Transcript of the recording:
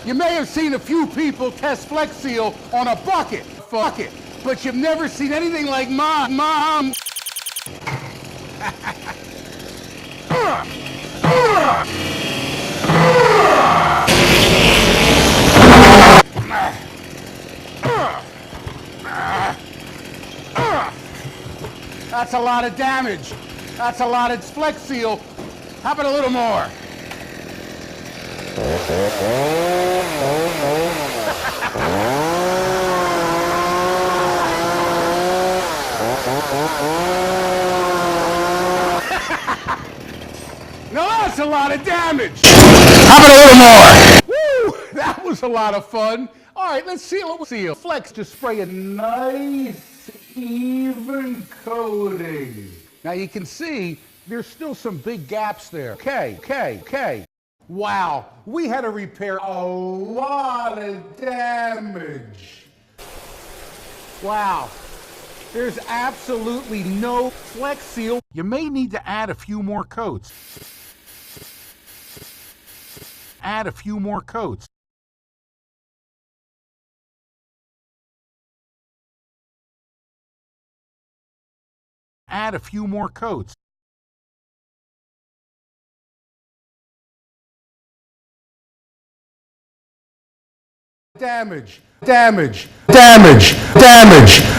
You may have seen a few people test Flex Seal on a bucket, but you've never seen anything like mine. That's a lot of damage. That's a lot of Flex Seal. How about a little more? Now that's a lot of damage. How about a little more? Woo! That was a lot of fun. All right, let's seal it. Seal. Flex to spray a nice, even coating. Now you can see there's still some big gaps there. Okay. Wow, we had to repair a lot of damage. Wow, there's absolutely no Flex Seal. You may need to add a few more coats. Add a few more coats. Add a few more coats. Damage.